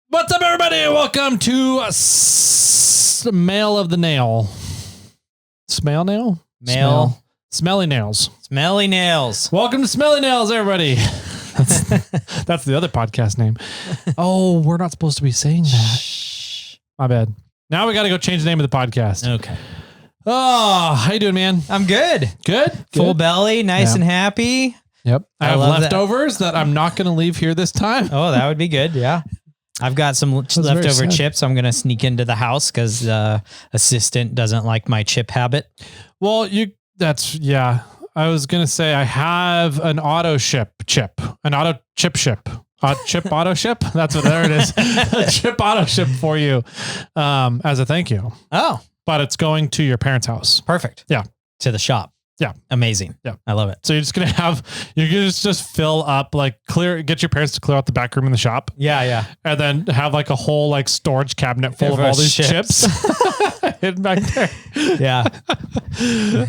What's up, everybody? Welcome to Mail of the Nail. Smell nail? Mail. Smelly nails. Smelly nails. Welcome to Smelly Nails, everybody. That's the other podcast name. Oh, we're not supposed to be saying that. Shh. My bad. Now we got to go change the name of the podcast. Okay. Oh, how you doing, man? I'm good. Good? Full belly, nice and happy. Yep. I have love leftovers that I'm not going to leave here this time. Oh, that would be good. Yeah. I've got some leftover chips. I'm going to sneak into the house because the assistant doesn't like my chip habit. Well, yeah. I was going to say I have an auto chip. An auto chip ship. Chip auto ship. That's what there it is. A chip auto ship for you as a thank you. Oh, but it's going to your parents' house. perfect. Yeah. To the shop. Yeah. Amazing. Yeah. I love it. So you're gonna just fill up, get your parents to clear out the back room in the shop. Yeah. Yeah. And then have like a whole like storage cabinet full of all these chips hidden back there. Yeah.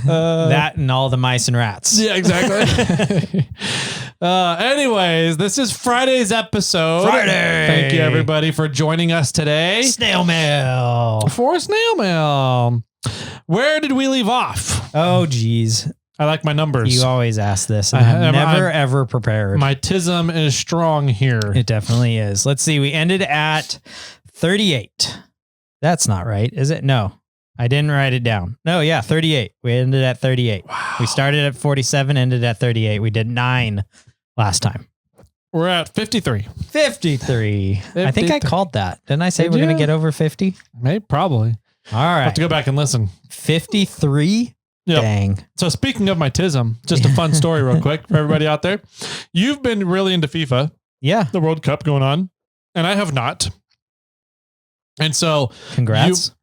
That and all the mice and rats. Yeah, exactly. Anyways, this is Friday's episode. Friday. Thank you everybody for joining us today. Snail mail. For Snail Mail. Where did we leave off? Oh, geez. I like my numbers. You always ask this. And I'm never, ever prepared. My tism is strong here. It definitely is. Let's see. We ended at 38. That's not right, is it? No, I didn't write it down. No, yeah, 38. We ended at 38. Wow. We started at 47, ended at 38. We did 9 last time. We're at 53. 53. I think I called that. Didn't I say Did we're going you? to get over 50? Maybe, probably. All right. I'll have to go back and listen. 53? Yep. Dang. So speaking of my tism, just a fun story real quick for everybody out there. You've been really into FIFA, Yeah. the World Cup going on, and I have not. And so Congrats.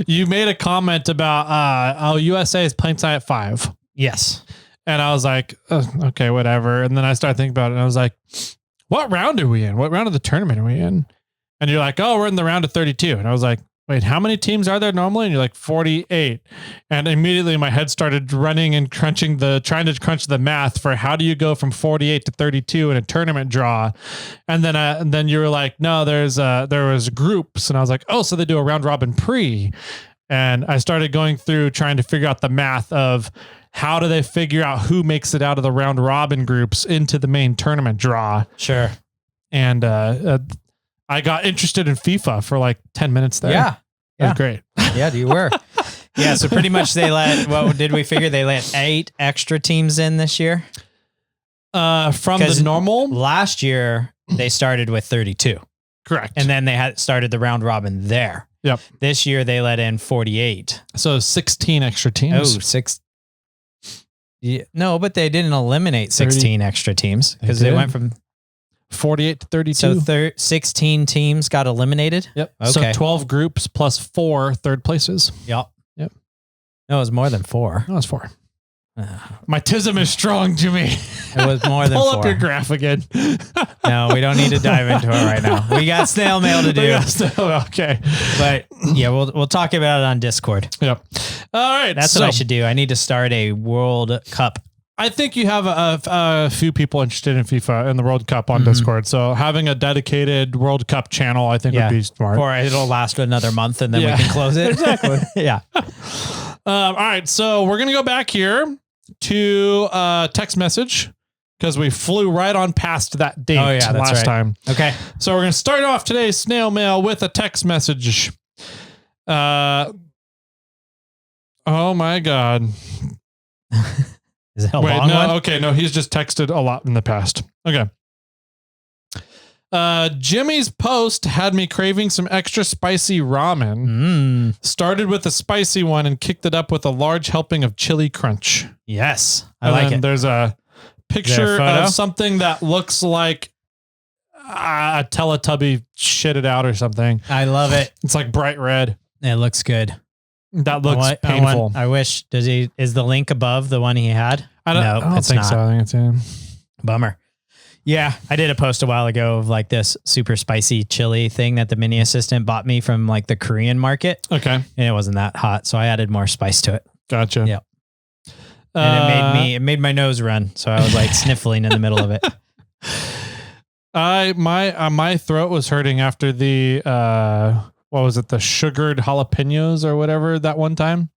you made a comment about, USA is playing tonight at 5. Yes. And I was like, okay, whatever. And then I started thinking about it and I was like, what round are we in? What round of the tournament are we in? And you're like, oh, we're in the round of 32. And I was like, wait, how many teams are there normally? And you're like 48. And immediately my head started running and trying to crunch the math for how do you go from 48 to 32 in a tournament draw. And then you were like, no, there was groups. And I was like, oh, so they do a round robin pre. And I started going through trying to figure out the math of how do they figure out who makes it out of the round robin groups into the main tournament draw. Sure. And, I got interested in FIFA for like 10 minutes there. Yeah. It was great. Yeah, you were. Yeah, so pretty much what did we figure? They let 8 extra teams in this year? From the normal? Last year, they started with 32. Correct. And then they had started the round robin there. Yep. This year, they let in 48. So 16 extra teams. Oh, 6. Yeah, no, but they didn't eliminate 16 extra teams because they went from 48 to 32. So 16 teams got eliminated. Yep. Okay. So 12 groups plus 4 third places. Yep. Yep. No, it was more than 4. No, it was 4. My tism is strong, Jimmy. It was more than 4. Pull up your graph again. No, we don't need to dive into it right now. We got snail mail to do. Okay. But yeah, we'll talk about it on Discord. Yep. All right. That's what I should do. I need to start a World Cup. I think you have a few people interested in FIFA and the World Cup on Discord. So having a dedicated World Cup channel, I think would be smart. Or it'll last another month and then we can close it. Exactly. Yeah. All right. So we're going to go back here to text message because we flew right on past that date last time. Okay. So we're going to start off today's snail mail with a text message. Oh my God. Is it a long one? Okay, no, he's just texted a lot in the past. Okay. Jimmy's post had me craving some extra spicy ramen. Started with a spicy one and kicked it up with a large helping of chili crunch. Yes, I like it. There's a picture of something that looks like a Teletubby shitted out or something. I love it. It's like bright red. It looks good. That looks painful. I wish. Is the link above the one he had? I don't think so. I think it's him. Bummer. Yeah, I did a post a while ago of like this super spicy chili thing that the mini assistant bought me from like the Korean market. Okay. And it wasn't that hot, so I added more spice to it. Gotcha. Yep. And it made my nose run, so I was like sniffling in the middle of it. My throat was hurting after the what was it, the sugared jalapenos or whatever that one time.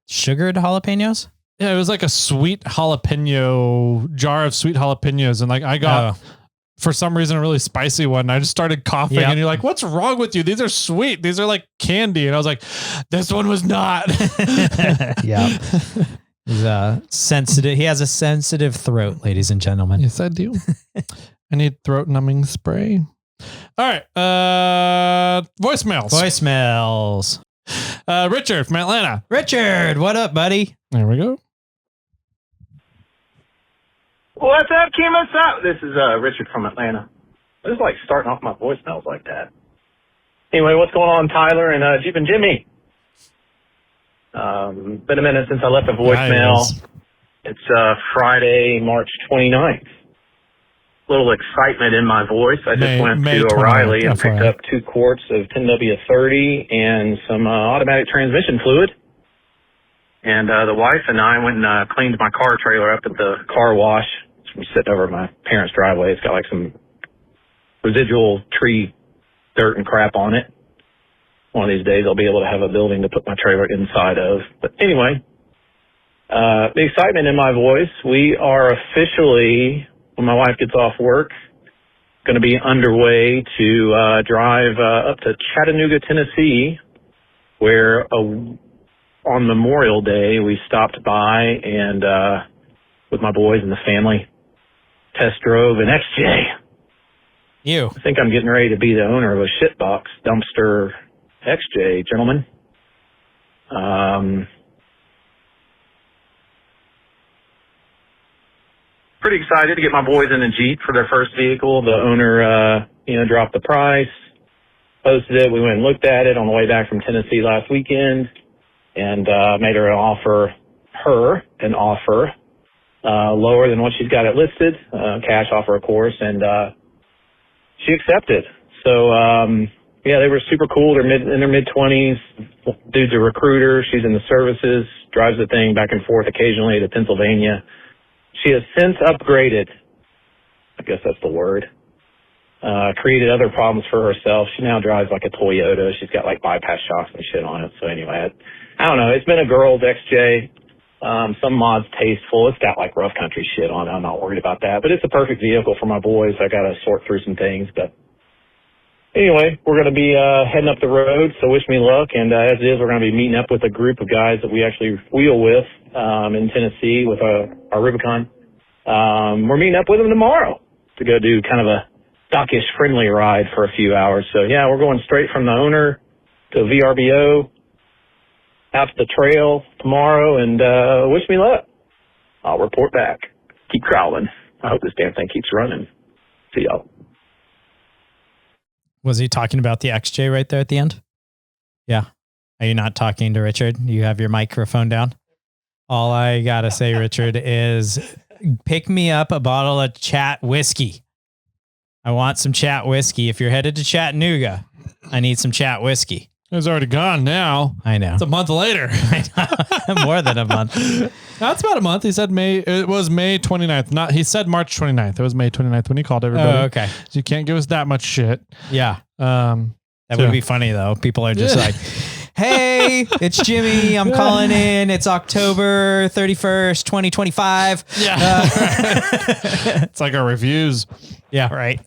Sugared jalapenos? Yeah, it was like a sweet jalapeno jar of sweet jalapenos, and like I got for some reason a really spicy one. I just started coughing, and you're like, "What's wrong with you? These are sweet. These are like candy." And I was like, "This one was not." Yeah. He's sensitive. He has a sensitive throat, ladies and gentlemen. Yes, I do. I need throat numbing spray. All right. Voicemails. Richard from Atlanta. Richard, what up, buddy? There we go. What's up, Kimo? This is Richard from Atlanta. I just like starting off my voicemails like that. Anyway, what's going on, Tyler and Jeep and Jimmy? Been a minute since I left a voicemail. Nice. It's Friday, March 29th. Little excitement in my voice. I just went to O'Reilly and picked up 2 quarts of 10W30 and some automatic transmission fluid. And the wife and I went and cleaned my car trailer up at the car wash. It's sitting over my parents' driveway. It's got like some residual tree dirt and crap on it. One of these days I'll be able to have a building to put my trailer inside of. But anyway, the excitement in my voice, we are officially, when my wife gets off work, going to be underway to drive up to Chattanooga, Tennessee, where on Memorial Day we stopped by and with my boys and the family test drove an XJ. I think I'm getting ready to be the owner of a shitbox dumpster XJ, gentlemen. Pretty excited to get my boys in a Jeep for their first vehicle. The owner, dropped the price, posted it. We went and looked at it on the way back from Tennessee last weekend, and made her an offer lower than what she's got it listed, cash offer, of course, and she accepted. So, they were super cool. They're in their mid-20s. Dude's a recruiter. She's in the services, drives the thing back and forth occasionally to Pennsylvania. She has since upgraded, I guess that's the word, created other problems for herself. She now drives like a Toyota. She's got like bypass shocks and shit on it. So anyway, I don't know. It's been a girl's XJ. Some mods tasteful. It's got like rough country shit on it. I'm not worried about that. But it's a perfect vehicle for my boys. I got to sort through some things. But anyway, we're going to be heading up the road, so wish me luck. And as it is, we're going to be meeting up with a group of guys that we actually wheel with in Tennessee with our Rubicon. We're meeting up with them tomorrow to go do kind of a stockish friendly ride for a few hours. So, yeah, we're going straight from the owner to VRBO out to the trail tomorrow, and wish me luck. I'll report back. Keep crawling. I hope this damn thing keeps running. See y'all. Was he talking about the XJ right there at the end? Yeah. Are you not talking to Richard? You have your microphone down? All I got to say, Richard, is pick me up a bottle of Chat whiskey. I want some Chat whiskey. If you're headed to Chattanooga, I need some Chat whiskey. It's already gone now. I know. It's a month later. More than a month. That's about a month. He said it was May 29th. He said March 29th. It was May 29th when he called everybody. Oh, okay. So you can't give us that much shit. Yeah. That would be funny though. People are just like, hey, it's Jimmy. I'm calling in. It's October 31st, 2025. Yeah. It's like our reviews. Yeah. Right.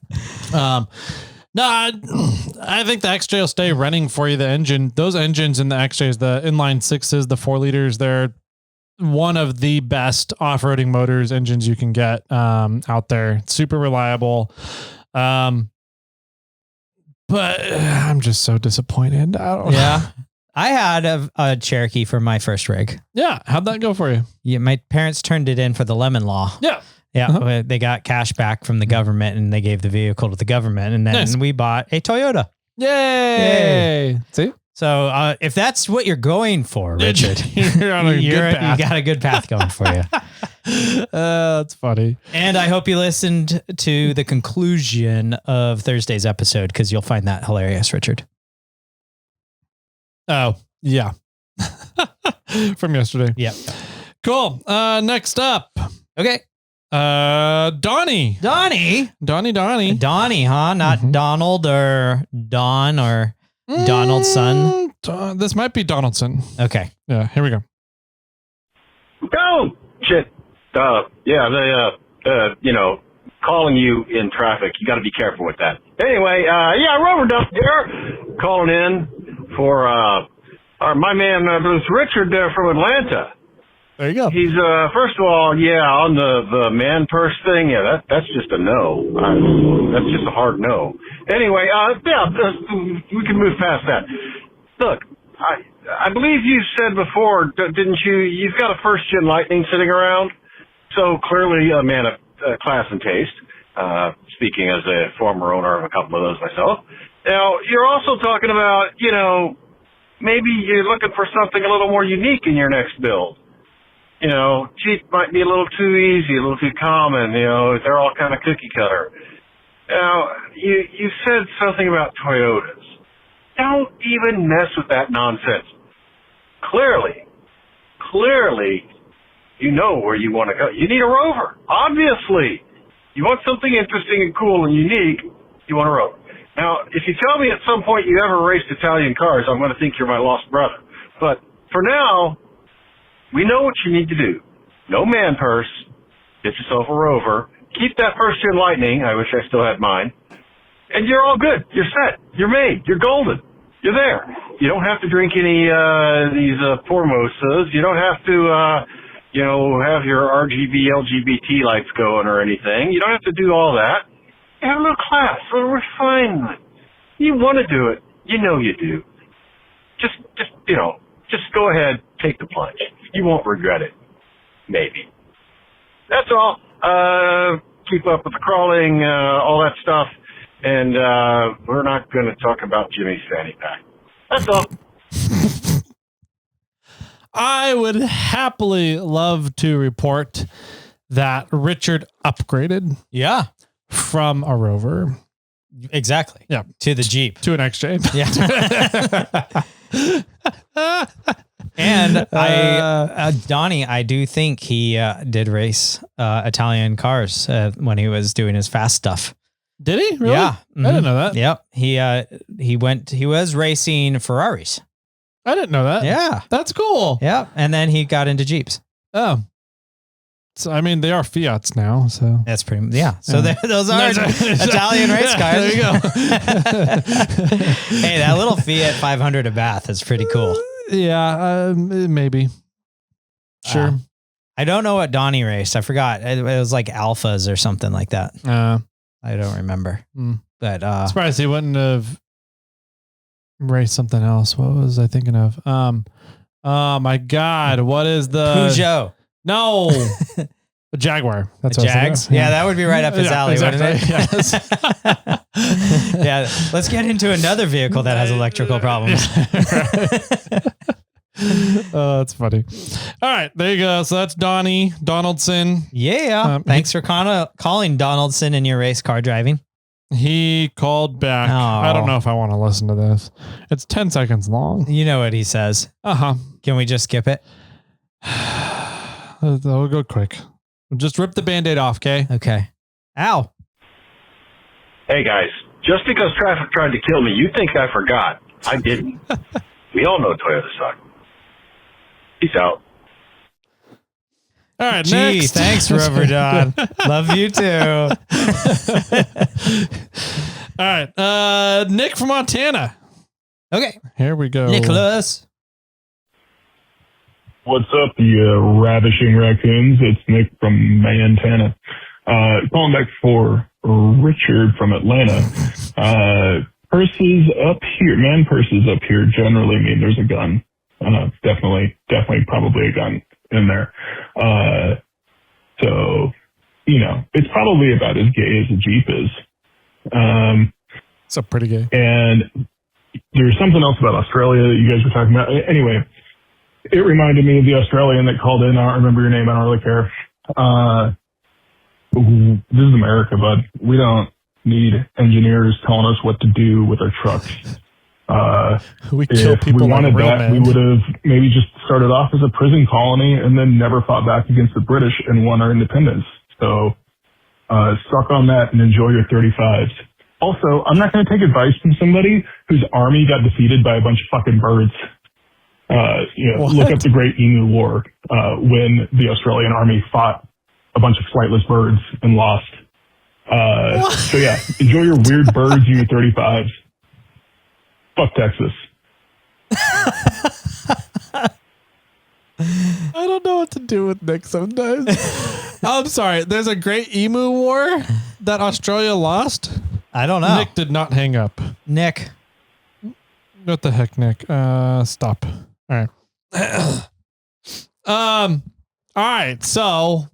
No, I think the XJ will stay running for you. The engine, those engines in the XJs, the inline 6s, the 4 liters, they're one of the best off-roading motors engines you can get out there. It's super reliable. But I'm just so disappointed. I had a Cherokee for my first rig. Yeah. How'd that go for you? Yeah, my parents turned it in for the lemon law. Yeah. Yeah, They got cash back from the government and they gave the vehicle to the government. And then we bought a Toyota. Yay. See? So if that's what you're going for, Richard, you're on a good path. You got a good path going for you. That's funny. And I hope you listened to the conclusion of Thursday's episode because you'll find that hilarious, Richard. Oh, yeah. From yesterday. Yep. Cool. Next up. Okay. Donnie. Donnie, huh? Not Donald or Don or Donaldson. This might be Donaldson. Okay. Yeah, here we go. Oh, shit. Calling you in traffic. You got to be careful with that. Anyway, Rover Don here, calling in for my man, Bruce Richard there from Atlanta. There you go. He's, first of all, on the man purse thing, that's just a no. That's just a hard no. Anyway, we can move past that. Look, I believe you said before, didn't you, you've got a first-gen Lightning sitting around, so clearly a man of class and taste, speaking as a former owner of a couple of those myself. Now, you're also talking about, maybe you're looking for something a little more unique in your next build. Jeep might be a little too easy, a little too common, they're all kind of cookie cutter. Now, you said something about Toyotas. Don't even mess with that nonsense. Clearly, you know where you want to go. You need a Rover, obviously. You want something interesting and cool and unique, you want a Rover. Now, if you tell me at some point you ever raced Italian cars, I'm going to think you're my lost brother. But for now, we know what you need to do. No man purse. Get yourself a Rover. Keep that first-gen Lightning. I wish I still had mine. And you're all good. You're set. You're made. You're golden. You're there. You don't have to drink any these Formosas. You don't have to, have your RGB, LGBT lights going or anything. You don't have to do all that. You have a little class, a little refinement. You want to do it. You know you do. Just go ahead, take the plunge. You won't regret it. Maybe. That's all. Keep up with the crawling, all that stuff. And we're not going to talk about Jimmy's fanny pack. That's all. I would happily love to report that Richard upgraded. Yeah. From a Rover. Exactly. Yeah. To the Jeep. To an XJ. Yeah. And Donnie, I do think he did race Italian cars when he was doing his fast stuff. Did he? Really? Yeah. I didn't know that. Yep. He was racing Ferraris. I didn't know that. Yeah. That's cool. Yeah. And then he got into Jeeps. Oh. So, I mean, they are Fiats now, so. That's pretty, yeah. So those are Italian race cars. There you go. Hey, that little Fiat 500 at Bath is pretty cool. Yeah, maybe. Sure. I don't know what Donnie raced. I forgot. It was like Alphas or something like that. I don't remember. But surprised he wouldn't have raced something else. What was I thinking of? Oh my God. What is the Peugeot? No. A Jaguar. That's what Jags. Yeah, that would be right up his alley, exactly. Wouldn't it? Yeah. Let's get into another vehicle that has electrical problems. Oh, that's funny. All right, there you go. So that's Donaldson. Yeah. Thanks for calling Donaldson in your race car driving. He called back. I don't know if I want to listen to this. It's 10 seconds long. You know what he says. Can we just skip it? We'll go quick. Just rip the Band-Aid off, okay? Okay. Ow. Hey, guys. Just because traffic tried to kill me, you think I forgot. I didn't. We all know Toyota suck. Peace out. All right, Gee, next. Thanks, Rover Don. Love you too. All right. Nick from Montana. Okay. Here we go. Nicholas. What's up, you ravishing raccoons? It's Nick from Montana. Calling back for Richard from Atlanta. Purses up here, man purses up here generally mean there's a gun. Definitely probably a gun in there. So, it's probably about as gay as a Jeep is. It's pretty gay. And there's something else about Australia that you guys were talking about. Anyway, it reminded me of the Australian that called in. I don't remember your name. I don't really care. This is America, bud. We don't need engineers telling us what to do with our trucks. We kill people. If we wanted like that, man. we would have maybe just started off as a prison colony and then never fought back against the British and won our independence. So suck on that and enjoy your 35s. Also, I'm not going to take advice from somebody whose army got defeated by a bunch of fucking birds. Look up the Great Emu War when the Australian army fought a bunch of flightless birds and lost. So yeah, enjoy your weird birds and your 35s. Fuck Texas. I don't know what to do with Nick sometimes. I'm sorry. There's a Great Emu War that Australia lost. I don't know. Nick did not hang up. Nick. What the heck, Nick? Stop. All right. All right. So,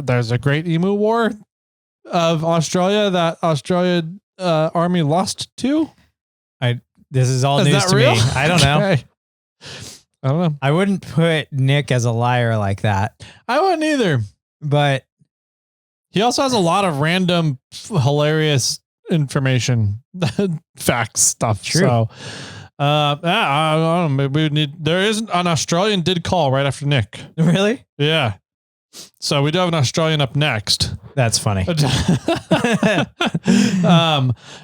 there's a Great Emu War of Australia that Australia army lost to. This is all news to real? me. I don't know. Okay. I don't know. I wouldn't put Nick as a liar like that. I wouldn't either. But he also has a lot of random, hilarious information, facts, stuff. True. So, I don't know. Maybe we need. There is an Australian did call right after Nick. Really? Yeah. So we do have an Australian up next. That's funny. All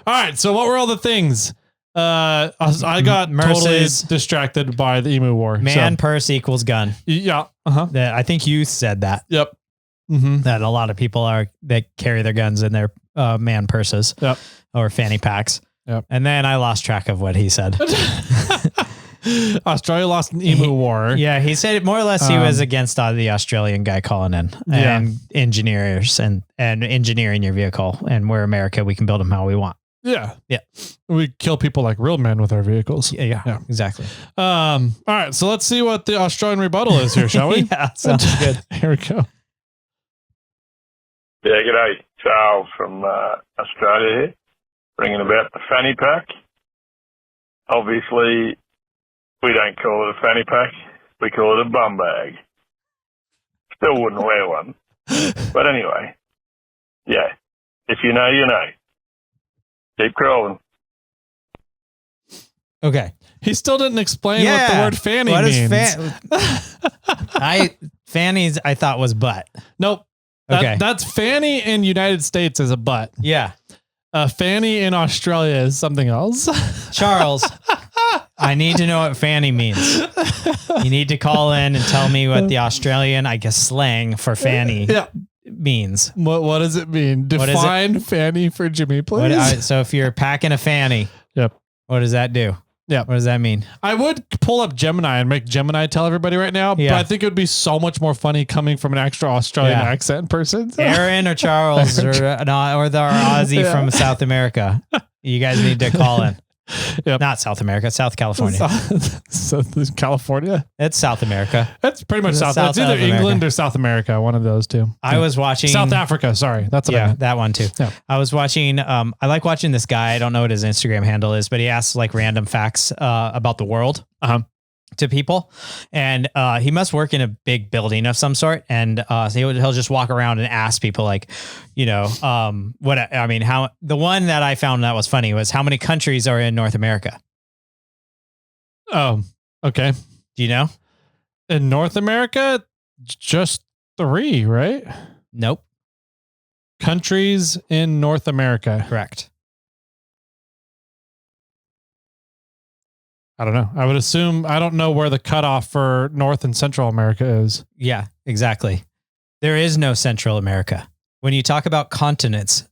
right. So what were all the things? I got totally distracted by the Emu War. Man purse equals gun. Yeah. Uh-huh. I think you said that. Yep. Mm-hmm. That a lot of people that carry their guns in their man purses. Yep. Or fanny packs. Yep. And then I lost track of what he said. Australia lost an Emu War. Yeah, he said more or less he was against the Australian guy calling in and engineers and engineering your vehicle. And we're America, we can build them how we want. Yeah. Yeah. We kill people like real men with our vehicles. Yeah, exactly. All right. So let's see what the Australian rebuttal is here, shall we? Yeah, sounds good. Here we go. Yeah, g'day. Charles from Australia here, bringing about the fanny pack. Obviously, we don't call it a fanny pack. We call it a bum bag. Still wouldn't wear one. But anyway, yeah, if you know, you know. Keep crawling. Okay. He still didn't explain what the word fanny means. Fanny's I thought was butt. Nope. That's fanny in United States is a butt. Yeah. Fanny in Australia is something else. Charles, I need to know what fanny means. You need to call in and tell me what the Australian, I guess, slang for fanny means. What does it mean? Define fanny for Jimmy, please. So if you're packing a fanny, what does that do? Yeah. What does that mean? I would pull up Gemini and make Gemini tell everybody right now, but I think it would be so much more funny coming from an extra Australian accent person. Aaron or Charles or the Aussie from South America. You guys need to call in. Yep. Not South America, South California. California? It's South America. It's pretty much South. It's either England or South America, one of those two. I was watching South Africa. Sorry, that's what I meant. That one too. Yeah. I was watching. I like watching this guy. I don't know what his Instagram handle is, but he asks like random facts about the world. To people, and he must work in a big building of some sort, and so he'll just walk around and ask people like, how the one that I found that was funny was how many countries are in North America? Oh, okay. Do you know? In North America, just 3, right? Nope. Countries in North America. Correct. I don't know. I would assume, I don't know where the cutoff for North and Central America is. Yeah, exactly. There is no Central America. When you talk about continents,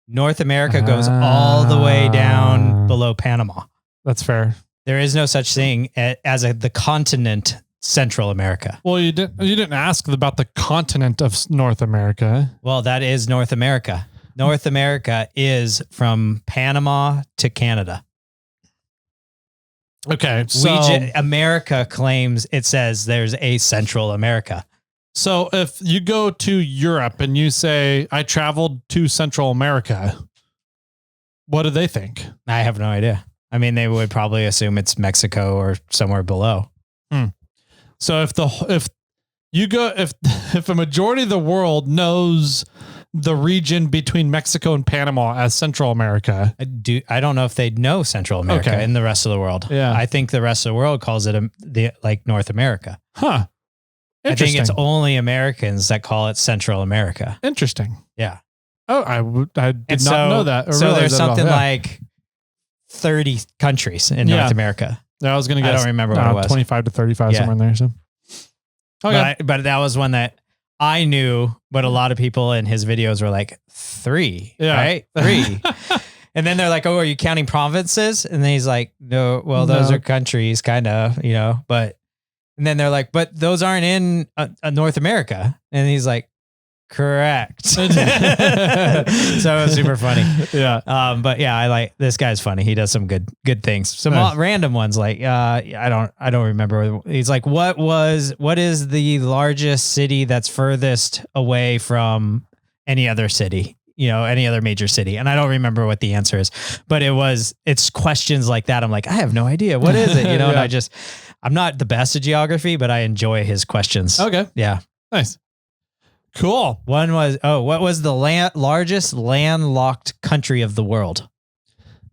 North America goes all the way down below Panama. That's fair. There is no such thing as the continent Central America. Well, you didn't ask about the continent of North America. Well, that is North America. North America is from Panama to Canada. Okay, so America claims it says there's a Central America. So if you go to Europe and you say, I traveled to Central America, what do they think? I have no idea. I mean, they would probably assume it's Mexico or somewhere below. So if a majority of the world knows the region between Mexico and Panama as Central America. I don't know if they'd know Central America in the rest of the world. Yeah. I think the rest of the world calls it like North America. Huh. I think it's only Americans that call it Central America. Interesting. Yeah. Oh, I did not know that. So there's something like 30 countries in North America. I was going to guess. I don't remember what it was. 25 to 35, somewhere in there. So. Okay. But that was one that I knew, but a lot of people in his videos were like 3, right? 3. And then they're like, oh, are you counting provinces? And then he's like, no, well, those are countries, kind of, but, and then they're like, but those aren't in North America. And he's like, correct. So it was super funny. Yeah. But yeah, I like, this guy's funny. He does some good things. Some random ones. Like, I don't remember. He's like, what is the largest city that's furthest away from any other city? Any other major city. And I don't remember what the answer is, but it's questions like that. I'm like, I have no idea. What is it? And I'm not the best at geography, but I enjoy his questions. Okay. Yeah. Nice. Cool. One was, what was the largest landlocked country of the world?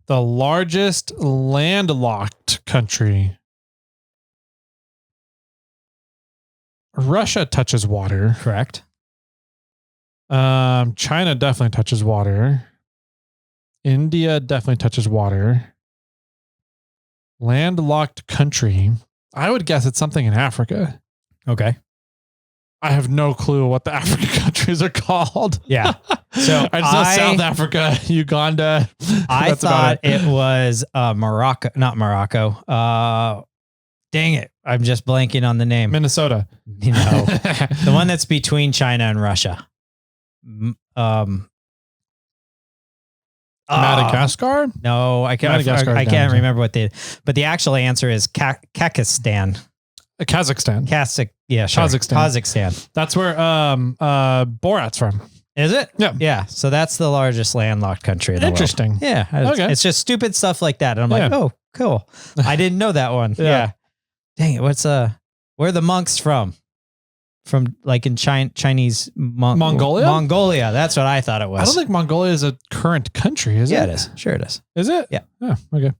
The largest landlocked country. Russia touches water. Correct. China definitely touches water. India definitely touches water. Landlocked country. I would guess it's something in Africa. Okay. I have no clue what the African countries are called. Yeah. So I just know South Africa, Uganda. I thought it was Morocco, not Morocco. Dang it. I'm just blanking on the name. Minnesota. The one that's between China and Russia. Madagascar? No, I can't remember what but the actual answer is Kazakhstan. Kazakhstan. Kazakhstan. That's where Borat's from. Is it? Yeah. Yeah. So that's the largest landlocked country in the world. Interesting. Yeah. Okay. It's just stupid stuff like that. And I'm like, oh, cool. I didn't know that one. Yeah. Dang it. Where are the monks from? From like in Chinese Mongolia? Mongolia. That's what I thought it was. I don't think Mongolia is a current country, is it? Yeah, it is. Sure it is. Is it? Yeah. Oh, okay.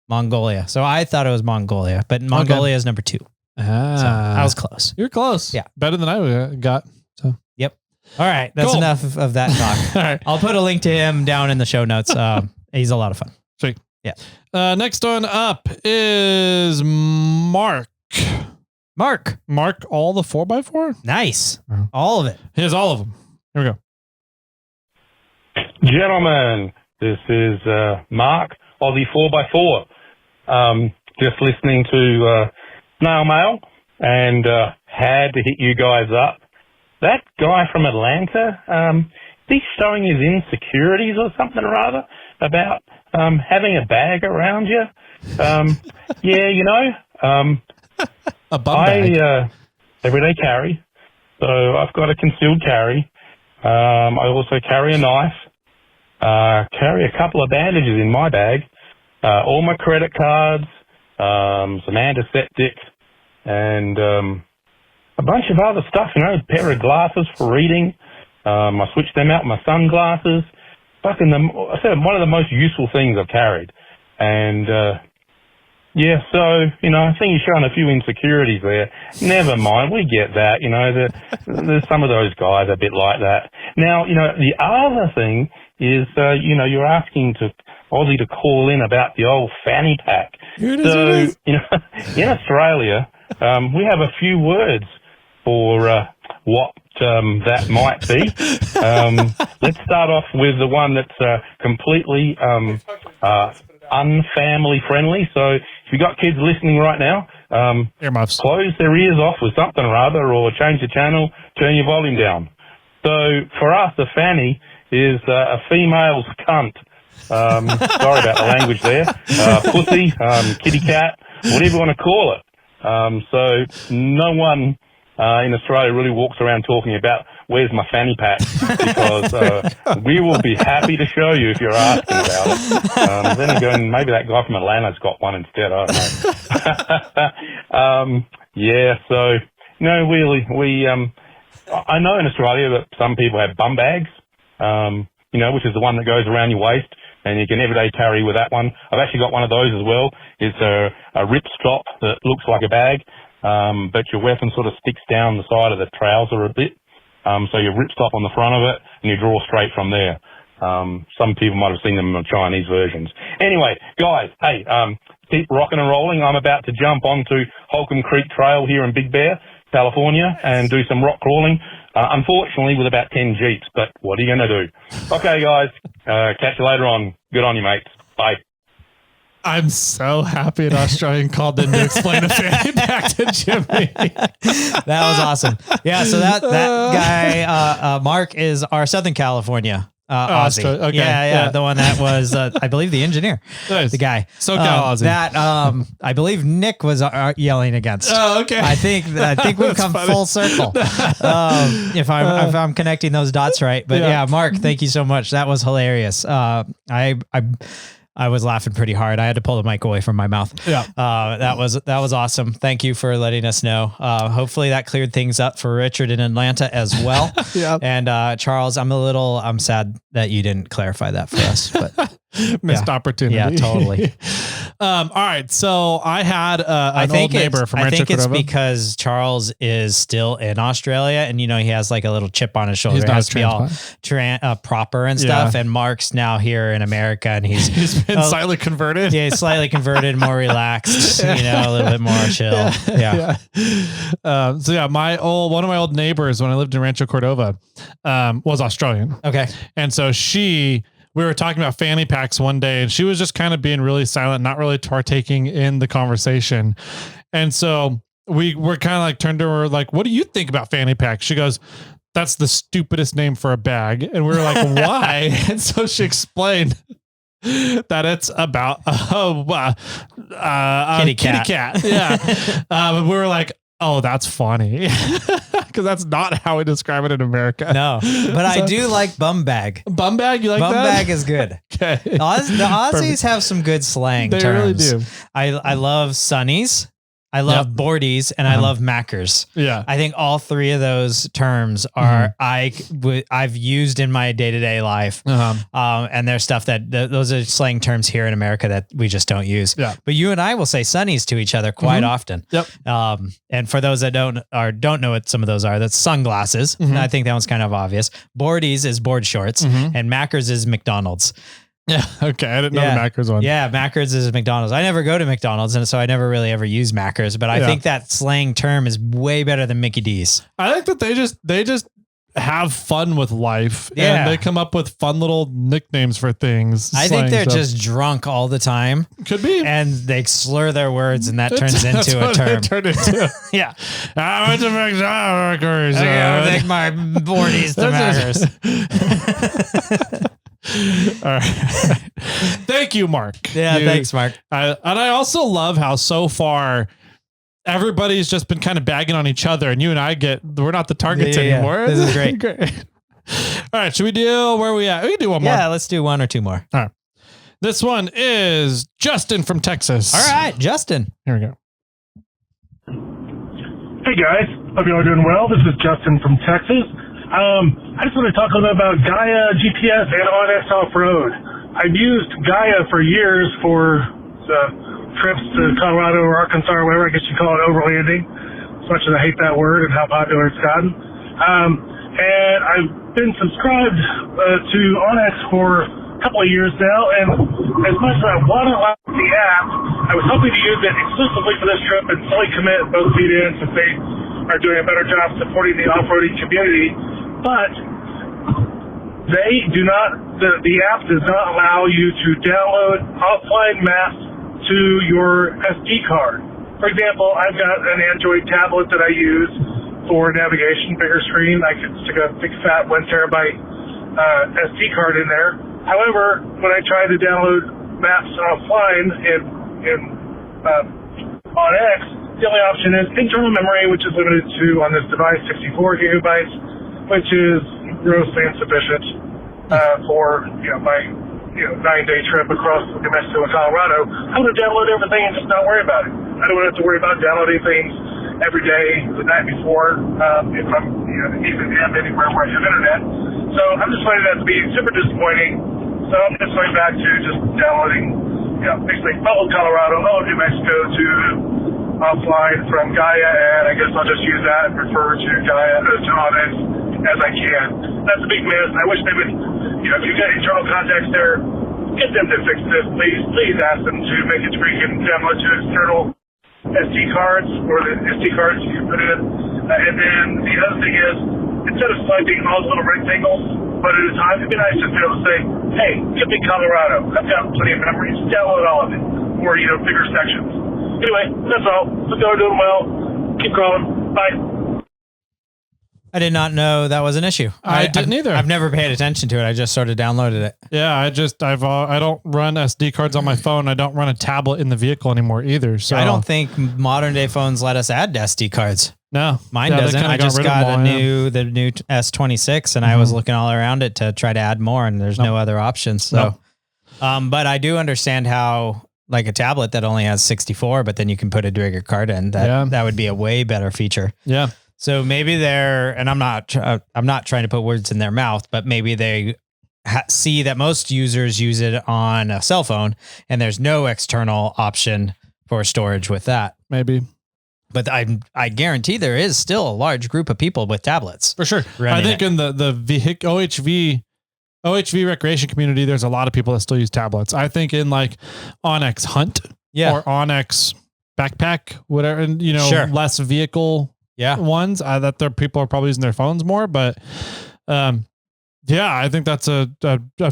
Mongolia. So I thought it was Mongolia, but Mongolia is number 2. So I was close. You're close. Yeah. Better than I got. So. Yep. All right. That's Cool. enough of that talk. All right. I'll put a link to him down in the show notes. He's a lot of fun. Sweet. Yeah. Next one up is Mark. Mark all the 4x4? Nice. Oh. All of it. Here's all of them. Here we go. Gentlemen, this is Mark, Aussie 4x4. Just listening to SnailMail and had to hit you guys up. That guy from Atlanta, he's showing his insecurities or something or other about having a bag around you. A bum bag. I everyday carry, so I've got a concealed carry. I also carry a knife, carry a couple of bandages in my bag, all my credit cards, some antiseptic, and a bunch of other stuff, a pair of glasses for reading. I switched them out with my sunglasses. I said one of the most useful things I've carried. And so, I think you're showing a few insecurities there. Never mind, we get that. There's some of those guys a bit like that. Now, the other thing is, you're asking Aussie to call in about the old fanny pack. In Australia, we have a few words for what that might be. Let's start off with the one that's completely unfamily friendly. So if you've got kids listening right now, earmuffs. Close their ears off with something or other, or change the channel, turn your volume down. So for us, a fanny is a female's cunt. Sorry about the language there. Pussy, kitty cat, whatever you want to call it. So no one in Australia really walks around talking about where's my fanny pack, because we will be happy to show you if you're asking about it. Then again, maybe that guy from Atlanta's got one instead. I don't know. So no, really, I know in Australia that some people have bum bags, which is the one that goes around your waist, and you can everyday carry with that one. I've actually got one of those as well. It's a ripstop that looks like a bag. but your weapon sort of sticks down the side of the trouser a bit. So you ripstop on the front of it and you draw straight from there. Some people might have seen them in the Chinese versions. Anyway, guys, hey, keep rocking and rolling. I'm about to jump onto Holcomb Creek Trail here in Big Bear, California, and do some rock crawling. Unfortunately, with about 10 Jeeps, but what are you going to do? Okay, guys, catch you later on. Good on you, mates. Bye. I'm so happy an Australian called in to explain a fanny pack to Jimmy. That was awesome. Yeah, so that guy, Mark, is our Southern California Aussie. Okay. Yeah, the one that was, I believe, the engineer, Nice. the guy. SoCal Aussie. That I believe Nick was yelling against. Oh, okay. I think we've come full circle. If I'm connecting those dots right, but yeah, Mark, thank you so much. That was hilarious. I was laughing pretty hard. I had to pull the mic away from my mouth. Yeah. That was awesome. Thank you for letting us know. Hopefully that cleared things up for Richard in Atlanta as well. Yeah. And Charles, I'm sad that you didn't clarify that for us, but Missed opportunity. Yeah, totally. All right. So I had an old neighbor from Rancho I think Cordova. it's because Charles is still in Australia and, he has like a little chip on his shoulder. He's It not has to be all transplant. proper and stuff. And Mark's now here in America and he's been slightly converted. Yeah, he's slightly converted, more relaxed, a little bit more chill. Yeah. So yeah, one of my old neighbors when I lived in Rancho Cordova was Australian. Okay. And so we were talking about fanny packs one day and she was just kind of being really silent, not really partaking in the conversation. And so we were kind of like turned to her like, what do you think about fanny packs? She goes, that's the stupidest name for a bag. And we were like, why? And so she explained that it's about a kitty cat. Yeah. We were like, oh, that's funny. Because that's not how we describe it in America. No, but I do like bum bag. Bum bag? You like bum that? Bum bag is good. Okay. The Aussies have some good slang They terms. really do. I love sunnies. I love boardies and I love mackers. Yeah. I think all three of those terms are I've used in my day-to-day life. And there's stuff that those are slang terms here in America that we just don't use. Yeah. But you and I will say sunnies to each other quite often. Yep. And for those that don't know what some of those are, that's sunglasses. I think that one's kind of obvious. Boardies is board shorts and mackers is McDonald's. Yeah. Okay. I didn't know the Mackers one. Yeah. Mackers is McDonald's. I never go to McDonald's. And so I never really ever use Mackers, but I think that slang term is way better than Mickey D's. I think that they just have fun with life and they come up with fun little nicknames for things. I think they're just drunk all the time. Could be. And they slur their words and that turns into a term. Yeah. I went to McDonald's. I gotta take my boardies to Mackers. All right. Thank you, Mark. Yeah, thanks, Mark. And I also love how so far everybody's just been kind of bagging on each other, and you and I we're not the targets anymore. This is great. All right, should we do where are we at? We can do one more. Yeah, let's do one or two more. All right. This one is Justin from Texas. All right, Justin. Here we go. Hey guys, hope you all are doing well. This is Justin from Texas. I just want to talk a little bit about Gaia GPS and OnX Off-Road. I've used Gaia for years for trips to Colorado or Arkansas or whatever, I guess you call it, overlanding, as much as I hate that word and how popular it's gotten. And I've been subscribed to OnX for a couple of years now, and as much as I want to like the app, I was hoping to use it exclusively for this trip and fully commit both feet in since they are doing a better job supporting the off-roading community. But they do not, the app does not allow you to download offline maps to your SD card. For example, I've got an Android tablet that I use for navigation, bigger screen. I can stick a big fat 1 terabyte SD card in there. However, when I try to download maps offline in OnX, the only option is internal memory, which is limited to, on this device, 64 gigabytes, which is grossly insufficient for my 9-day trip across New Mexico and Colorado. I want to download everything and just not worry about it. I don't want to have to worry about downloading things every day the night before if I'm even anywhere where I have internet. So I'm just finding that to be super disappointing. So I'm just going back to just downloading, basically follow Colorado, New Mexico to offline from Gaia, and I guess I'll just use that and refer to Gaia to Onyx as I can. That's a big miss. I wish they would, if you got internal contacts there, get them to fix this. Please ask them to make it where you can download to external SD cards, or the SD cards you can put in. And then the other thing is, instead of selecting all the little rectangles, but at a time, it'd be nice to be able to say, hey, give me Colorado. I've got plenty of memories. Download all of it. Or, bigger sections. Anyway, that's all. Hope y'all are doing well. Keep growing. Bye. I did not know that was an issue. I didn't either. I've never paid attention to it. I just sort of downloaded it. Yeah, I don't run SD cards on my phone. I don't run a tablet in the vehicle anymore either. So I don't think modern day phones let us add SD cards. No, mine doesn't. I just got the new S26, and I was looking all around it to try to add more, and there's no other options. So, but I do understand how, like a tablet that only has 64, but then you can put a bigger card in. That would be a way better feature. Yeah. So maybe and I'm not trying to put words in their mouth, but maybe they see that most users use it on a cell phone, and there's no external option for storage with that. Maybe. But I guarantee there is still a large group of people with tablets. For sure. I think in the OHV recreation community, there's a lot of people that still use tablets. I think in like Onyx Hunt or Onyx Backpack, whatever, and less vehicle ones, that people are probably using their phones more, but I think that's a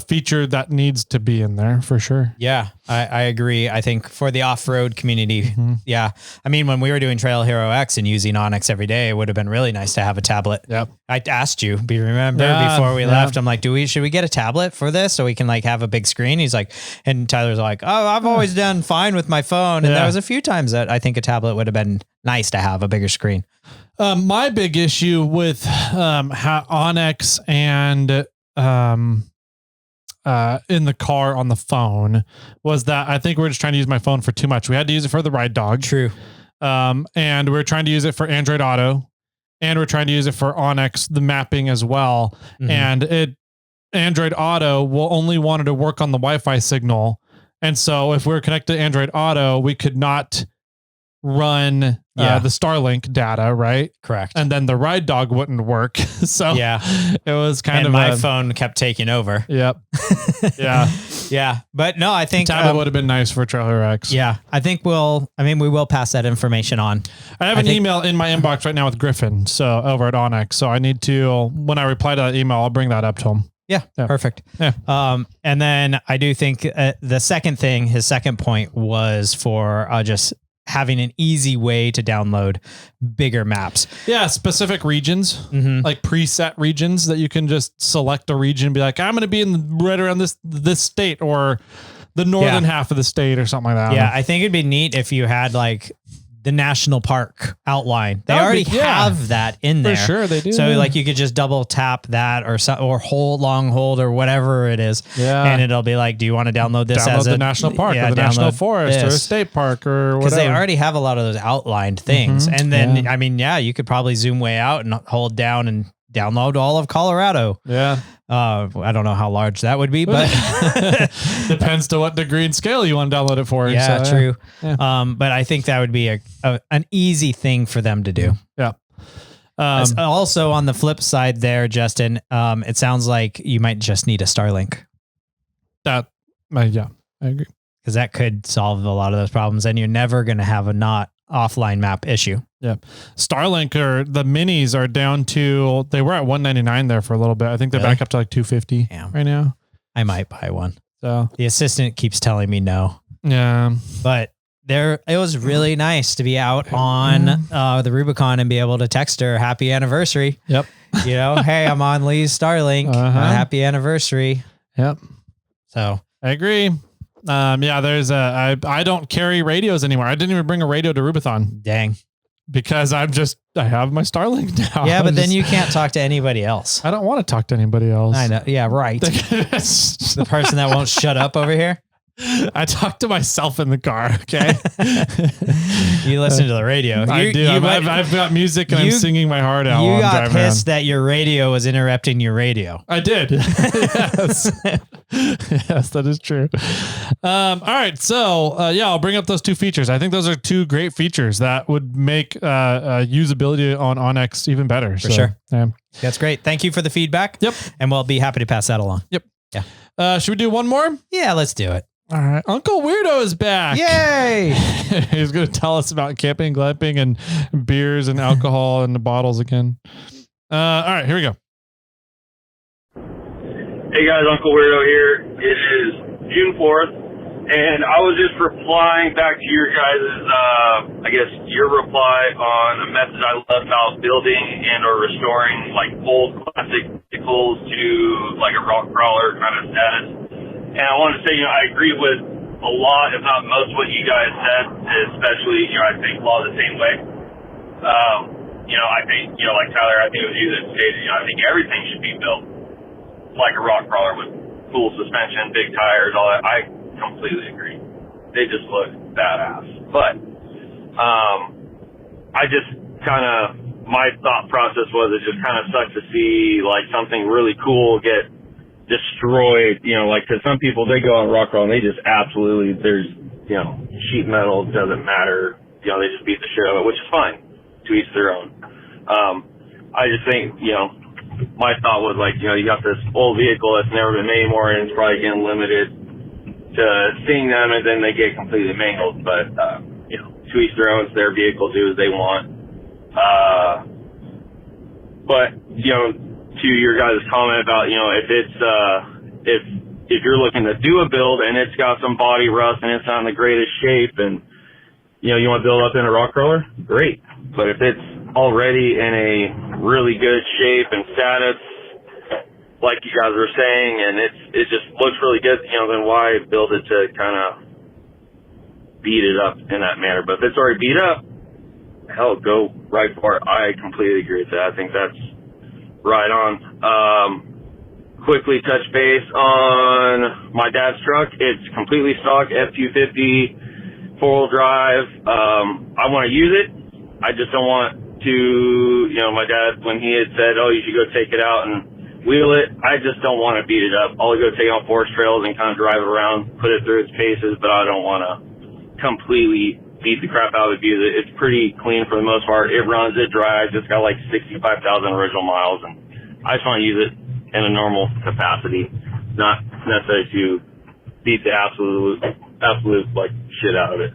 feature that needs to be in there for sure. Yeah, I agree. I think for the off-road community, I mean, when we were doing Trail Hero X and using Onyx every day, it would have been really nice to have a tablet. Yep. I asked you, before we left, I'm like, should we get a tablet for this so we can like have a big screen? He's like, and Tyler's like, oh, I've always done fine with my phone. And there was a few times that I think a tablet would have been nice to have a bigger screen. My big issue with how Onyx and in the car on the phone was that I think we're just trying to use my phone for too much. We had to use it for the ride dog. True. And we're trying to use it for Android Auto, and we're trying to use it for Onyx, the mapping as well. Mm-hmm. And Android Auto will only wanted to work on the Wi-Fi signal. And so if we're connected to Android Auto, we could not run the Starlink data, right? Correct. And then the ride dog wouldn't work. So it was kind of my phone kept taking over. Yep. Yeah. Yeah. But no, I think the tablet would have been nice for Trail Hero X. Yeah. I think we will pass that information on. I have an email in my inbox right now with Griffin. So over at Onyx. So I need to, when I reply to that email, I'll bring that up to him. Yeah. Perfect. Yeah. And then I do think the second thing, his second point was for just having an easy way to download bigger maps. Yeah, specific regions, like preset regions that you can just select a region and be like, I'm going to be right around this state or the northern half of the state or something like that. Yeah, I think it'd be neat if you had like the national park outline. They already have that in there. For sure, they do. So like you could just double tap that or long hold or whatever it is. Yeah. And it'll be like, do you want to download this as the national park or the national forest or a state park or whatever? Because they already have a lot of those outlined things. And then, I mean, you could probably zoom way out and hold down and download all of Colorado. Yeah. I don't know how large that would be, but depends to what degree and scale you want to download it for. Yeah, so, true. Yeah. But I think that would be an easy thing for them to do. Yeah. Also on the flip side there, Justin, it sounds like you might just need a Starlink. Yeah, I agree. Because that could solve a lot of those problems, and you're never going to have a not offline map issue. Yeah. Starlink or the minis are down to, they were at $199 there for a little bit. I think they're back up to like $250 right now. I might buy one. So the assistant keeps telling me no. Yeah. But it was really nice to be out on the Rubicon and be able to text her happy anniversary. Yep. Hey, I'm on Lee's Starlink. Happy anniversary. Yep. So I agree. There's I don't carry radios anymore. I didn't even bring a radio to Rubathon. Dang. Because I have my Starlink now. Yeah, but then you can't talk to anybody else. I don't want to talk to anybody else. I know. Yeah, right. The person that won't shut up over here. I talk to myself in the car. Okay. You listen to the radio. I do. I've got music and I'm singing my heart out. You got pissed that your radio was interrupting your radio. I did. Yes. Yes, that is true. All right. So I'll bring up those two features. I think those are two great features that would make usability on Onyx even better. For sure. Yeah. That's great. Thank you for the feedback. Yep. And we'll be happy to pass that along. Yep. Yeah. Should we do one more? Yeah, let's do it. All right. Uncle Weirdo is back. Yay. He's going to tell us about camping, glamping, and beers and alcohol and the bottles again. All right, here we go. Hey guys, Uncle Weirdo here. It is June 4th, and I was just replying back to your guys' your reply on a message I left about building and or restoring like old classic vehicles to like a rock crawler kind of status. And I wanted to say, I agree with a lot, if not most, what you guys said, especially, I think a lot of the same way. I think, like Tyler, I think it was you that stated, I think everything should be built like a rock crawler with full suspension, big tires, all that. I completely agree. They just look badass. But, I just my thought process was it just kind of sucks to see like something really cool get destroyed, cause some people, they go on rock crawl and they just absolutely, there's, sheet metal, doesn't matter. They just beat the shit out of it, which is fine. To each their own. I just think, my thought was like, you got this old vehicle that's never been made anymore and it's probably getting limited to seeing them and then they get completely mangled. But, to each their own, it's their vehicle, do as they want. But, to your guys' comment about, if it's, if you're looking to do a build and it's got some body rust and it's not in the greatest shape and, you want to build up in a rock crawler, great. But if it's already in a really good shape and status, like you guys were saying, and it just looks really good, then why build it to kind of beat it up in that manner? But if it's already beat up, hell, go right for it. I completely agree with that. I think that's right on. Quickly touch base on my dad's truck. It's completely stock F-250 4-wheel drive. I want to use it. I just don't want to, my dad, when he had said, oh, you should go take it out and wheel it, I just don't want to beat it up. I'll go take it on forest trails and kind of drive it around, put it through its paces, but I don't want to completely beat the crap out of it. It's pretty clean for the most part. It runs, it drives. It's got like 65,000 original miles, and I just want to use it in a normal capacity, not necessarily to beat the absolute like shit out of it.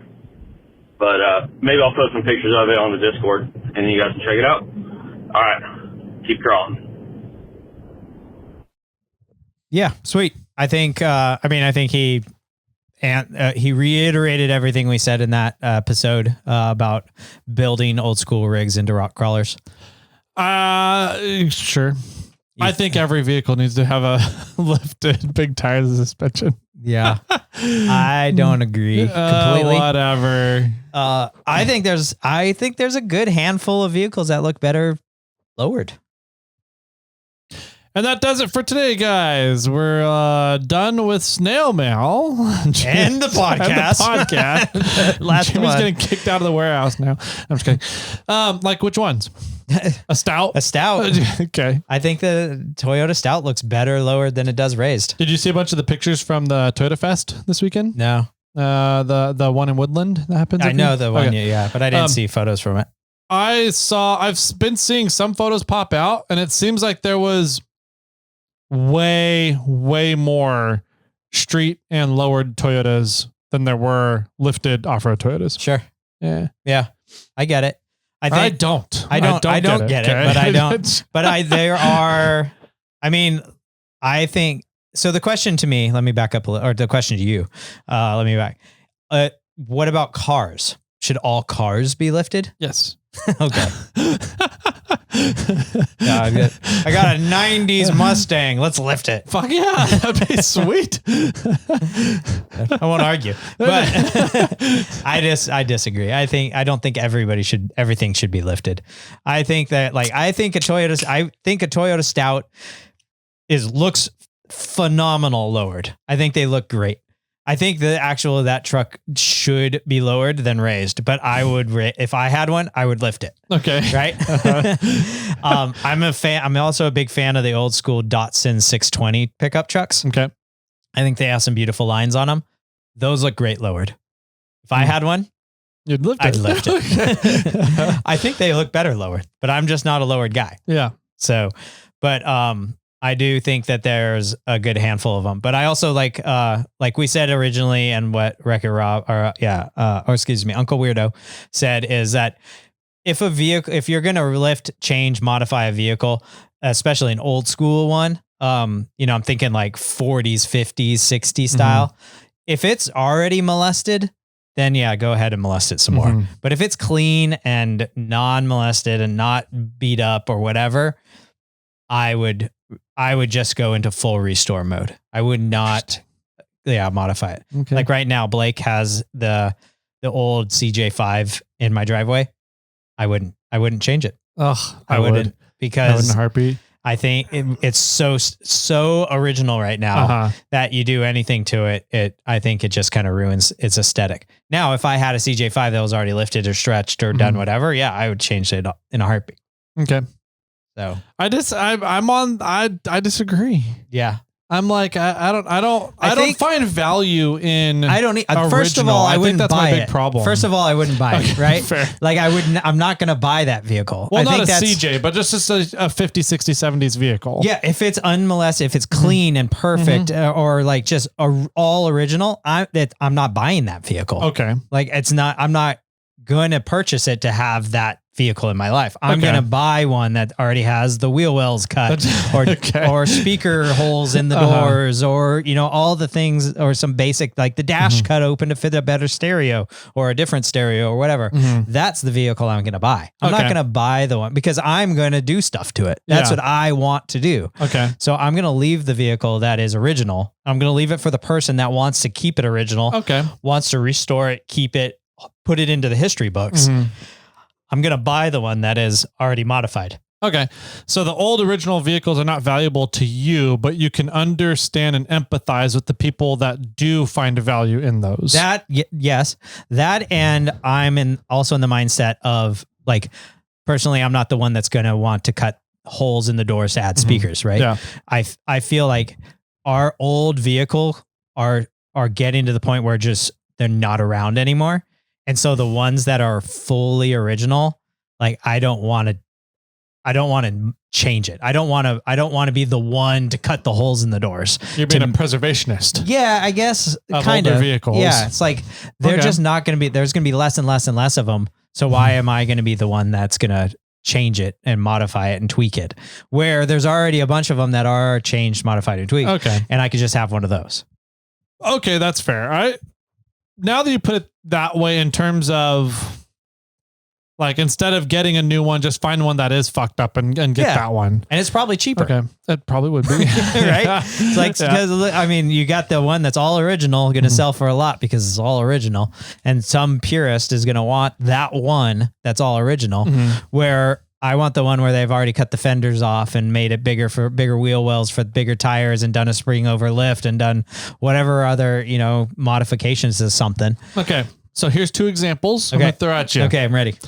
But maybe I'll post some pictures of it on the Discord, and you guys can check it out. All right, keep crawling. Yeah, sweet. I think he reiterated everything we said in that episode about building old school rigs into rock crawlers. Sure. I think every vehicle needs to have a lifted big tires and suspension. Yeah. I don't agree completely. Whatever. I think there's a good handful of vehicles that look better lowered. And that does it for today, guys. We're done with SnailMail and the podcast. Last Jimmy's getting kicked out of the warehouse now. I'm just kidding. Like which ones? A Stout? A Stout. Okay. I think the Toyota Stout looks better lowered than it does raised. Did you see a bunch of the pictures from the Toyota Fest this weekend? No. The one in Woodland that happens? I know the one, yeah, but I didn't see photos from it. I've been seeing some photos pop out, and it seems like there was way more street and lowered Toyotas than there were lifted off-road Toyotas. Sure. Yeah. I get it. I don't get it, but I don't. But there are. I mean, I think so. The question to me, let me back up a little, or the question to you, let me back. What about cars? Should all cars be lifted? Yes. Okay. Yeah, I got a 90s Mustang. Let's lift it. Fuck yeah. That'd be sweet. I won't argue, but I disagree. I don't think everything should be lifted. I think that I think a Toyota Stout looks phenomenal lowered. I think they look great. I think that truck should be lowered than raised, but I would, if I had one, I would lift it. Okay. Right. I'm a fan. I'm also a big fan of the old school Datsun 620 pickup trucks. Okay. I think they have some beautiful lines on them. Those look great lowered. If I had one, you'd lift it. I'd lift it. I think they look better lowered, but I'm just not a lowered guy. Yeah. So, but, I do think that there's a good handful of them, but I also like we said originally, and what Uncle Weirdo said is that if you're going to lift, change, modify a vehicle, especially an old school one, I'm thinking like 40s, 50s, 60s style. If it's already molested, then yeah, go ahead and molest it some more. But if it's clean and non-molested and not beat up or whatever, I would just go into full restore mode. I would not, modify it. Okay. Like right now, Blake has the old CJ5 in my driveway. I wouldn't change it. Oh, I wouldn't because I wouldn't heartbeat. I think it's so original right now that you do anything to it. I think it just kind of ruins its aesthetic. Now, if I had a CJ5 that was already lifted or stretched or done whatever, yeah, I would change it in a heartbeat. Okay. So I disagree. Yeah. I'm like, I don't find value in. I don't. First of original. all, I think wouldn't that's buy my big it. problem. First of all, I wouldn't buy it. Right. Fair. Like I wouldn't. I'm not going to buy that vehicle. Well, I not think a CJ, but just a 50, 60, 70s vehicle. Yeah. If it's unmolested, if it's clean and perfect, or like just all original, I'm not buying that vehicle. Okay. Like I'm not going to purchase it to have that vehicle in my life. I'm going to buy one that already has the wheel wells cut or speaker holes in the doors or, all the things, or some basic, like the dash cut open to fit a better stereo or a different stereo or whatever. That's the vehicle I'm going to buy. I'm not going to buy the one because I'm going to do stuff to it. That's what I want to do. Okay. So I'm going to leave the vehicle that is original. I'm going to leave it for the person that wants to keep it original. Okay. Wants to restore it, keep it, put it into the history books. I'm going to buy the one that is already modified. Okay. So the old original vehicles are not valuable to you, but you can understand and empathize with the people that do find value in those. Yes. That, and I'm also in the mindset of like, personally, I'm not the one that's going to want to cut holes in the doors to add speakers, right? Yeah. I feel like our old vehicle are getting to the point where they're not around anymore. And so the ones that are fully original, like I don't want to change it. I don't want to be the one to cut the holes in the doors. You're being a preservationist. Yeah, I guess kind older of vehicles. Yeah, it's like they're just not going to be. There's going to be less and less and less of them. So why am I going to be the one that's going to change it and modify it and tweak it? Where there's already a bunch of them that are changed, modified, and tweaked. Okay, and I could just have one of those. Okay, that's fair. Now that you put it that way, in terms of like, instead of getting a new one, just find one that is fucked up and get that one. And it's probably cheaper. Okay. It probably would be. Right? It's like, because you got the one that's all original, going to sell for a lot because it's all original. And some purist is going to want that one that's all original, where I want the one where they've already cut the fenders off and made it bigger for bigger wheel wells for bigger tires and done a spring over lift and done whatever other, modifications to something. Okay. So here's two examples. I'm going to throw at you. Okay. I'm ready.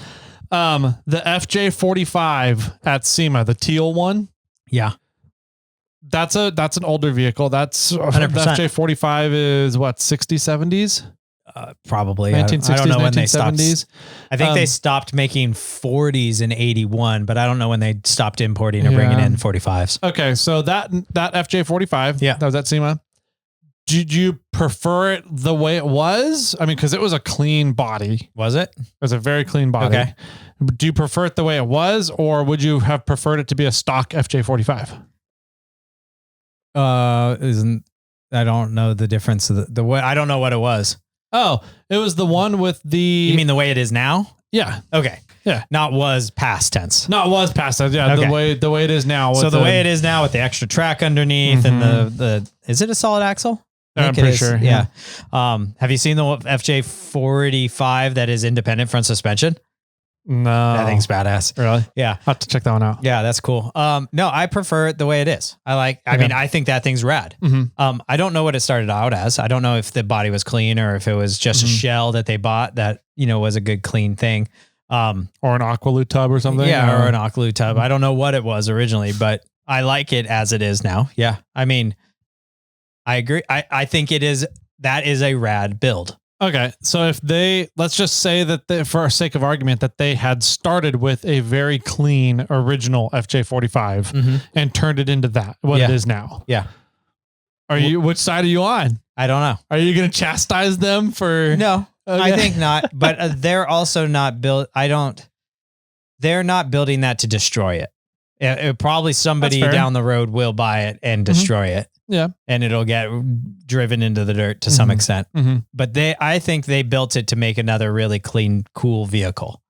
The FJ45 at SEMA, the teal one. Yeah. That's an older vehicle. That's 100%. The FJ45 is what, 60s, 70s? Probably 1960s, I don't know when they 1970s. stopped. I think they stopped making 40s in 81, but I don't know when they stopped importing or bringing in 45s. Okay, so that FJ45, that was at SEMA. Did you prefer it the way it was? I mean, because it was a clean body. Was it? It was a very clean body. Okay. Do you prefer it the way it was, or would you have preferred it to be a stock FJ45? I don't know the difference. The way, I don't know what it was. Oh, it was the one with the... You mean the way it is now? Yeah. Okay. Yeah. Not was past tense. Not was past tense. Yeah. Okay. The way it is now. So the way it is now with the extra track underneath and the is it a solid axle? I'm pretty sure. Yeah. Have you seen the FJ45 that is independent front suspension? No. That thing's badass. Really? Yeah. I'll have to check that one out. Yeah, that's cool. No, I prefer it the way it is. I mean, I think that thing's rad. Mm-hmm. I don't know what it started out as. I don't know if the body was clean or if it was just a shell that they bought that, was a good clean thing. Or an Aqualute tub or something. Yeah, or an Aqualute tub. I don't know what it was originally, but I like it as it is now. Yeah. I mean, I agree. I think that is a rad build. Okay. So if let's just say that for our sake of argument, that they had started with a very clean original FJ45 and turned it into what it is now. Yeah. Which side are you on? I don't know. Are you going to chastise them for? No, okay. I think not. But they're also not they're not building that to destroy it. Probably somebody down the road will buy it and destroy it. Yeah. And it'll get driven into the dirt to some extent. But I think they built it to make another really clean, cool vehicle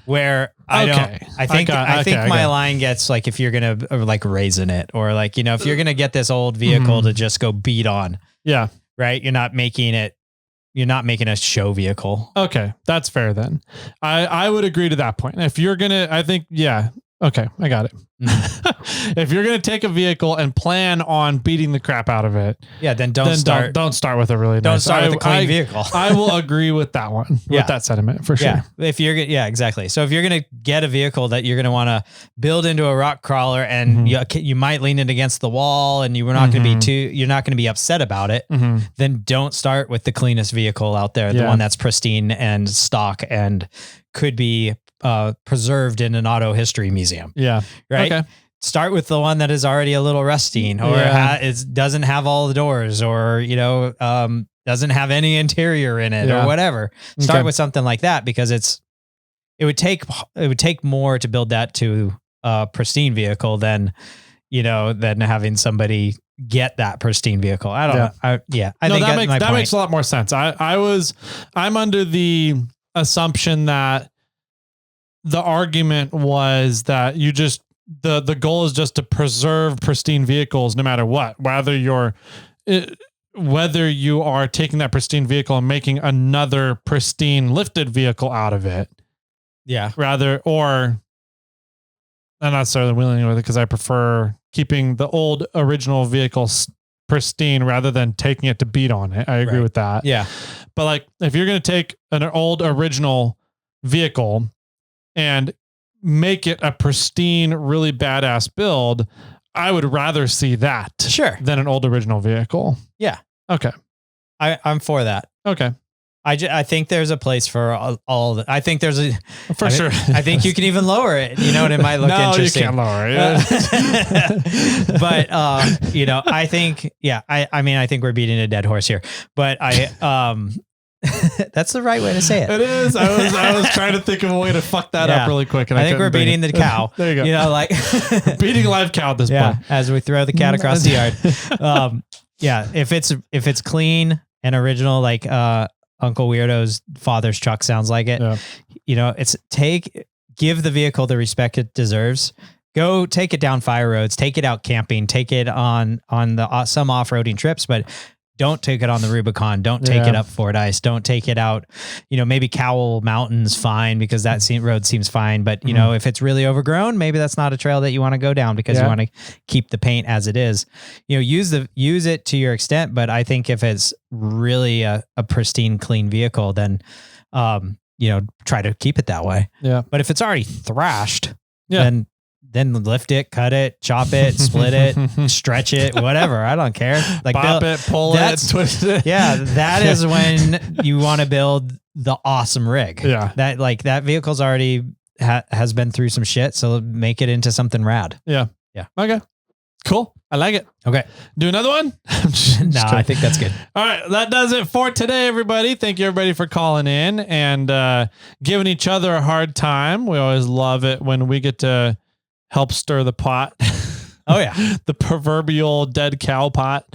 where I think my line gets like, if you're going to like raisin it or like, if you're going to get this old vehicle to just go beat on. Yeah. Right. You're not making a show vehicle. Okay. That's fair then. I would agree to that point. If you're going to, I think, yeah. Okay, I got it. If you're going to take a vehicle and plan on beating the crap out of it, then don't start with a really don't start with a clean vehicle. I will agree with that one, with that sentiment for sure. Yeah, exactly. So if you're going to get a vehicle that you're going to want to build into a rock crawler and you might lean it against the wall and you're not going to be upset about it, then don't start with the cleanest vehicle out there, the one that's pristine and stock and could be preserved in an auto history museum. Yeah. Right. Okay. Start with the one that is already a little rusty or doesn't have all the doors or, doesn't have any interior in it or whatever. Start with something like that because it would take more to build that to a pristine vehicle than having somebody get that pristine vehicle. I don't know. I think that makes a lot more sense. I'm under the assumption that the argument was that the goal is just to preserve pristine vehicles no matter what, whether you are taking that pristine vehicle and making another pristine lifted vehicle out of it. Yeah. Or I'm not necessarily willing with it because I prefer keeping the old original vehicle pristine rather than taking it to beat on it. I agree with that. Yeah. But like, if you're going to take an old original vehicle and make it a pristine, really badass build, I would rather see that than an old original vehicle. Yeah. Okay. I'm for that. Okay. I think there's a place for all of it. I think there's sure. I think you can even lower it, and it might look interesting. You can't lower it. But, I think, I think we're beating a dead horse here, but that's the right way to say it. It is. I was trying to think of a way to fuck that up really quick. And I think we're beating the cow. There you go. Beating a live cow at this point. As we throw the cat across the yard. If it's clean and original, like Uncle Weirdo's father's truck sounds like it. Yeah. Give the vehicle the respect it deserves. Go take it down fire roads, take it out camping, take it on some off-roading trips, but don't take it on the Rubicon. Don't take it up Fordyce. Don't take it out. Maybe Cowell Mountain's fine because that road seems fine. But if it's really overgrown, maybe that's not a trail that you want to go down because you want to keep the paint as it is. Use it to your extent. But I think if it's really a pristine, clean vehicle, then try to keep it that way. Yeah. But if it's already thrashed, then lift it, cut it, chop it, split it, stretch it, whatever. I don't care. Like pop it, pull it, twist it. Yeah, that is when you want to build the awesome rig. Yeah, that vehicle's already has been through some shit, so make it into something rad. Yeah. Okay. Cool. I like it. Okay. Do another one? No, I think that's good. All right. That does it for today, everybody. Thank you, everybody, for calling in and giving each other a hard time. We always love it when we get to help stir the pot. Oh yeah. The proverbial dead cow pot.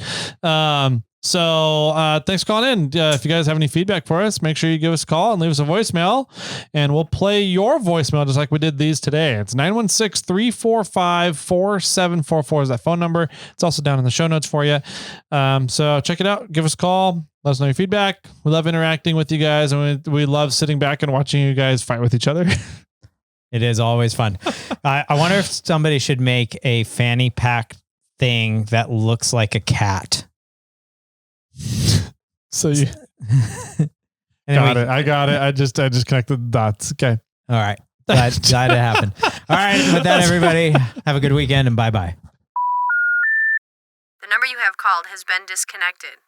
So thanks for calling in. If you guys have any feedback for us, make sure you give us a call and leave us a voicemail and we'll play your voicemail just like we did these today. It's 916-345-4744 is that phone number. It's also down in the show notes for you. So check it out. Give us a call. Let us know your feedback. We love interacting with you guys and we love sitting back and watching you guys fight with each other. It is always fun. I wonder if somebody should make a fanny pack thing that looks like a cat. So you Anyway, got it. I got it. I just connected the dots. Okay. All right. Glad it happened. All right. With that, everybody, have a good weekend and bye-bye. The number you have called has been disconnected.